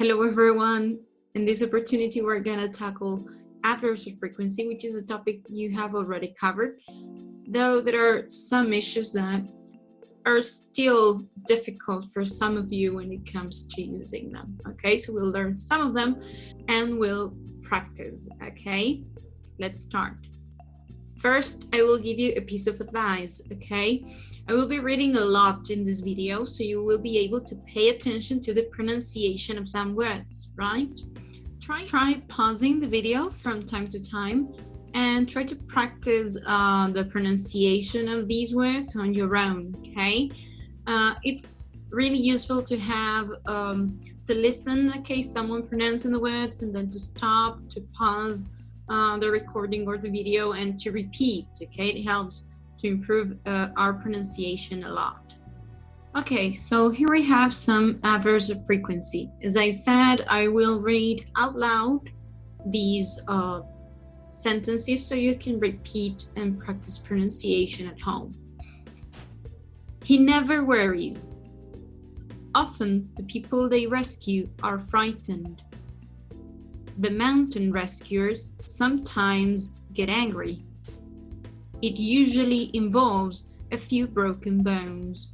Hello everyone. In this opportunity, we're going to tackle adverbs of frequency, which is a topic you have already covered, though there are some issues that are still difficult for some of you when it comes to using them. Okay, so we'll learn some of them and we'll practice. Okay, let's start. First, I will give you a piece of advice. Okay, I will be reading a lot in this video, so you will be able to pay attention to the pronunciation of some words, right? Try pausing the video from time to time and try to practice the pronunciation of these words on your own, okay? It's really useful to have to listen in case someone pronouncing the words and then to stop, to pause the recording or the video and to repeat, okay? It helps to improve our pronunciation a lot. Okay, so here we have some adverbs of frequency. As I said, I will read out loud these sentences so you can repeat and practice pronunciation at home. He never worries. Often the people they rescue are frightened. The mountain rescuers sometimes get angry. It usually involves a few broken bones.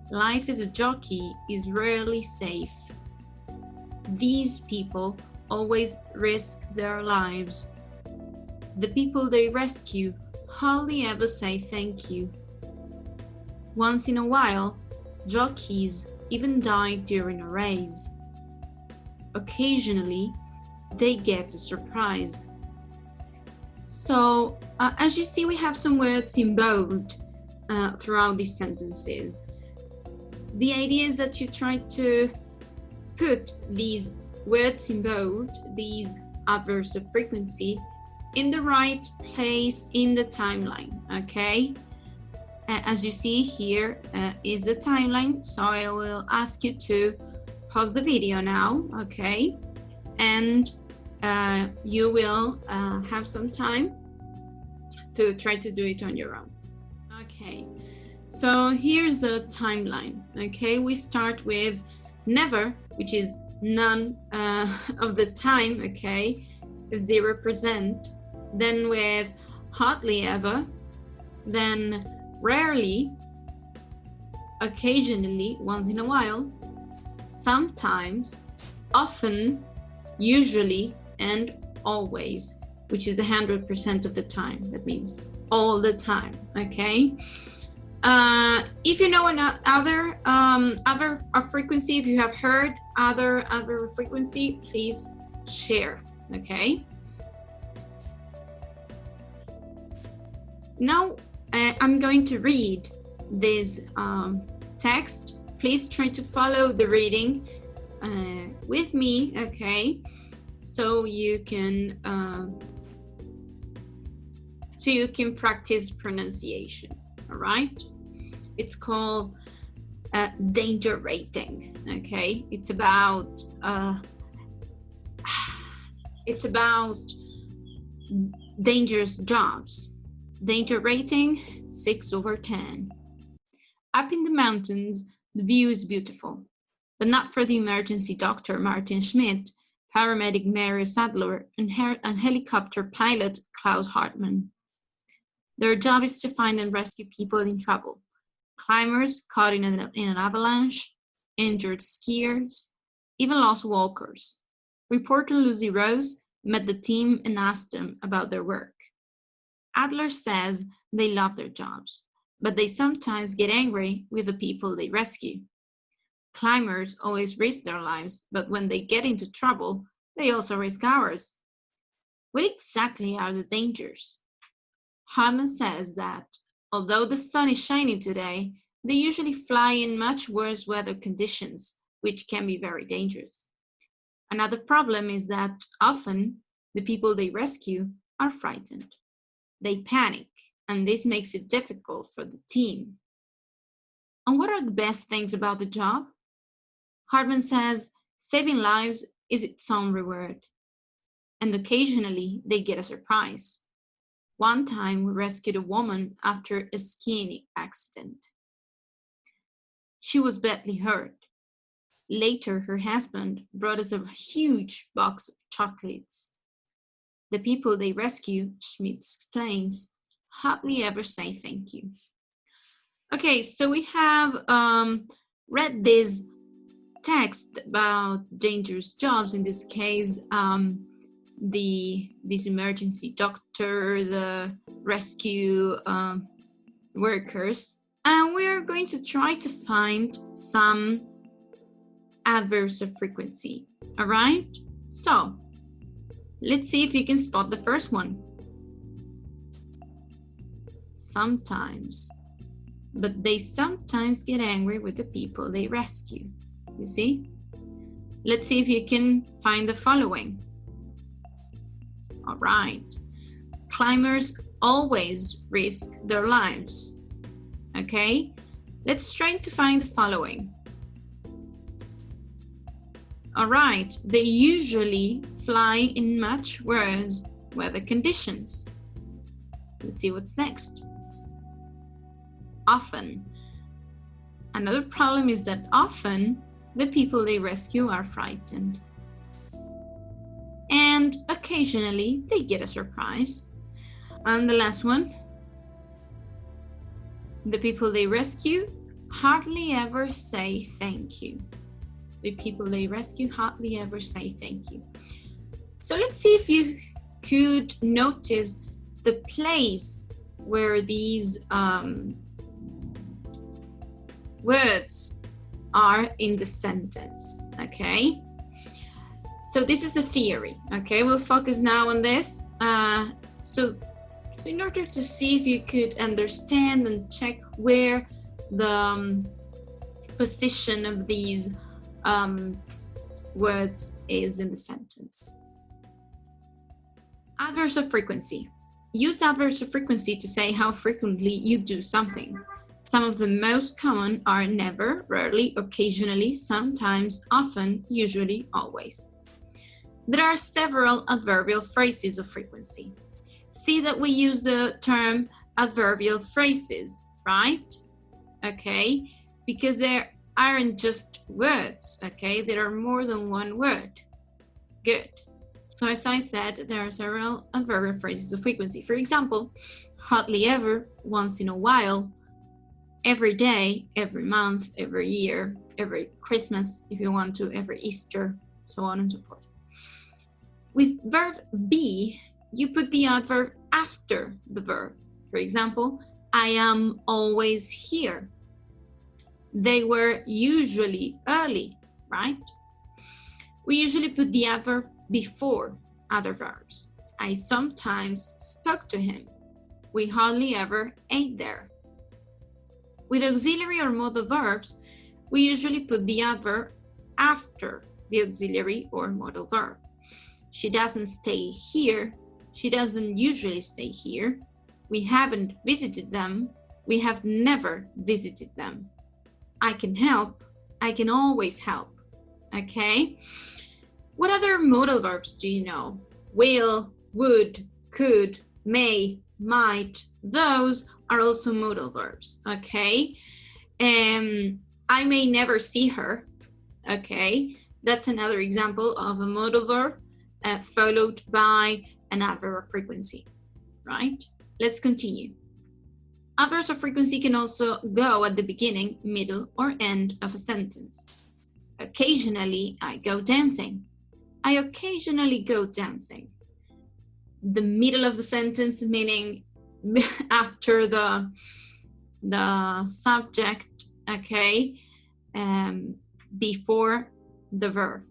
Life as a jockey is rarely safe. These people always risk their lives. The people they rescue hardly ever say thank you. Once in a while, jockeys even die during a race. Occasionally, they get a surprise. So, as you see, we have some words in bold throughout these sentences. The idea is that you try to put these words in bold, these adverbs of frequency, in the right place in the timeline, okay? As you see here is the timeline, so I will ask you to pause the video now, okay? And you will have some time to try to do it on your own. Okay, so here's the timeline, okay? We start with never, which is none of the time, okay? 0%. Then with hardly ever, then rarely, occasionally, once in a while, sometimes, often, usually, and always, which is 100% of the time. That means all the time, okay? If you know other frequency, if you have heard other frequency, please share, okay? Now, I'm going to read this text. Please try to follow the reading with me, okay? So you can practice pronunciation. All right. It's called danger rating. Okay. It's about dangerous jobs. Danger rating 6/10. Up in the mountains, the view is beautiful, but not for the emergency doctor Martin Schmidt, paramedic Mary Sadler, and helicopter pilot Klaus Hartmann. Their job is to find and rescue people in trouble, climbers caught in an avalanche, injured skiers, even lost walkers. Reporter Lucy Rose met the team and asked them about their work. Adler says they love their jobs, but they sometimes get angry with the people they rescue. Climbers always risk their lives, but when they get into trouble, they also risk ours. What exactly are the dangers? Hartmann says that, although the sun is shining today, they usually fly in much worse weather conditions, which can be very dangerous. Another problem is that often the people they rescue are frightened. They panic, and this makes it difficult for the team. And what are the best things about the job? Hartmann says saving lives is its own reward, and occasionally they get a surprise. One time we rescued a woman after a skiing accident. She was badly hurt. Later, her husband brought us a huge box of chocolates. The people they rescue, Schmidt explains, hardly ever say thank you. Okay, so we have read this text about dangerous jobs, in this case, this emergency doctor, the rescue workers, and we're going to try to find some adverbs of frequency. All right, so let's see if you can spot the first one. Sometimes, but they sometimes get angry with the people they rescue. You see? Let's see if you can find the following. All right. Climbers always risk their lives. Okay? Let's try to find the following. All right. They usually fly in much worse weather conditions. Let's see what's next. Often. Another problem is that often the people they rescue are frightened. And occasionally they get a surprise. And the last one, the people they rescue hardly ever say thank you. The people they rescue hardly ever say thank you. So let's see if you could notice the place where these words are in the sentence, okay? So this is the theory, okay? We'll focus now on this. So in order to see if you could understand and check where the position of these words is in the sentence. Adverbs of frequency. Use adverbs of frequency to say how frequently you do something. Some of the most common are never, rarely, occasionally, sometimes, often, usually, always. There are several adverbial phrases of frequency. See that we use the term adverbial phrases, right? Okay, because they aren't just words, okay? There are more than one word. Good. So as I said, there are several adverbial phrases of frequency. For example, hardly ever, once in a while, every day, every month, every year, every Christmas, if you want to, every Easter, so on and so forth. With verb be, you put the adverb after the verb. For example, I am always here. They were usually early, right? We usually put the adverb before other verbs. I sometimes spoke to him. We hardly ever ate there. With auxiliary or modal verbs, we usually put the adverb after the auxiliary or modal verb. She doesn't stay here. She doesn't usually stay here. We haven't visited them. We have never visited them. I can help. I can always help. Okay? What other modal verbs do you know? Will, would, could, may, might. Those are also modal verbs. Okay? I may never see her. Okay? That's another example of a modal verb followed by an adverb of frequency. Right? Let's continue. Adverbs of frequency can also go at the beginning, middle, or end of a sentence. Occasionally, I go dancing. I occasionally go dancing. The middle of the sentence, meaning after the subject, okay, before the verb,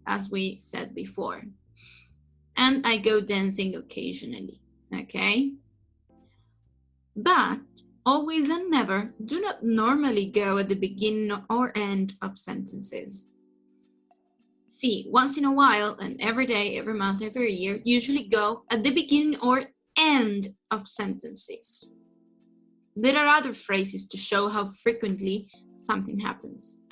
as we said before. And I go dancing occasionally, okay? But always and never do not normally go at the beginning or end of sentences. See, once in a while and every day, every month, every year usually go at the beginning or end of sentences. There are other phrases to show how frequently something happens.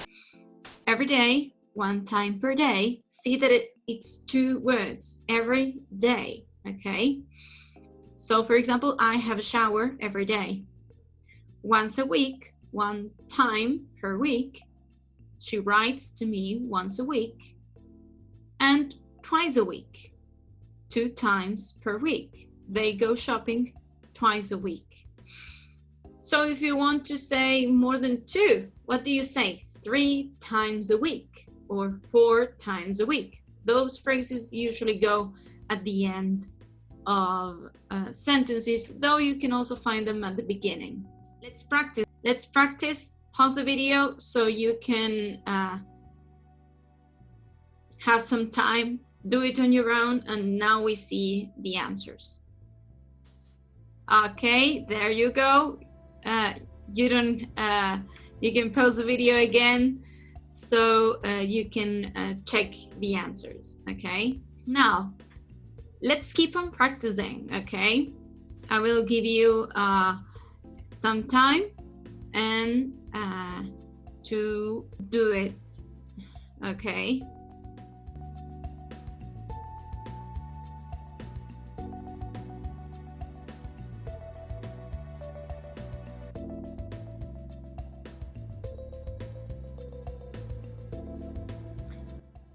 Every day, one time per day. See that it's two words, every day, okay? So for example, I have a shower every day. Once a week, one time per week. She writes to me once a week and twice a week, 2 times per week. They go shopping twice a week. So if you want to say more than 2, what do you say? 3 times a week or 4 times a week. Those phrases usually go at the end of sentences, though you can also find them at the beginning. Let's practice. Let's practice. Pause the video so you can have some time, do it on your own, and now we see the answers. Okay, there you go. You can pause the video again so you can check the answers. Okay, now let's keep on practicing. Okay, I will give you some time and to do it. Okay.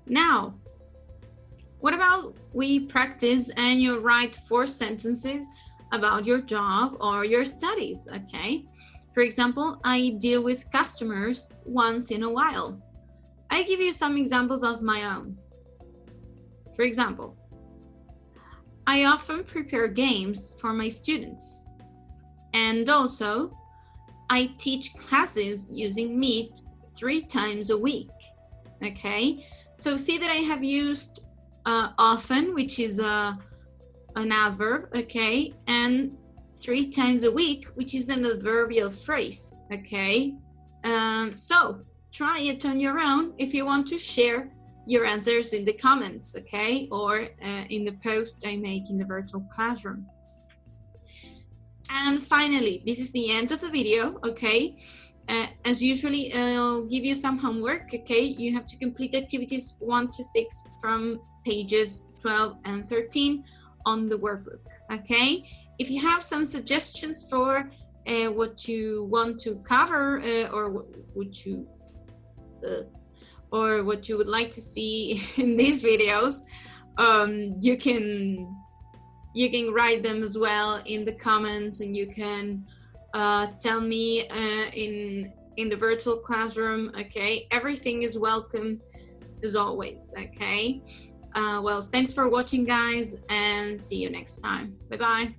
Now, what about we practice and you write 4 sentences about your job or your studies, okay? For example, I deal with customers once in a while. I give you some examples of my own. For example, I often prepare games for my students. And also, I teach classes using Meet 3 times a week, okay? So see that I have used often, which is an adverb, okay, and 3 times a week, which is an adverbial phrase, okay. So try it on your own. If you want to share your answers in the comments, okay, or in the post I make in the virtual classroom. And finally, this is the end of the video, okay. As usually, I'll give you some homework, okay? You have to complete activities 1 to 6 from pages 12 and 13 on the workbook, okay? If you have some suggestions for what you want to cover or what you would like to see in these videos, you can write them as well in the comments, and you can tell me in the virtual classroom, okay? Everything is welcome as always, okay? Well, thanks for watching, guys, and see you next time. Bye-bye.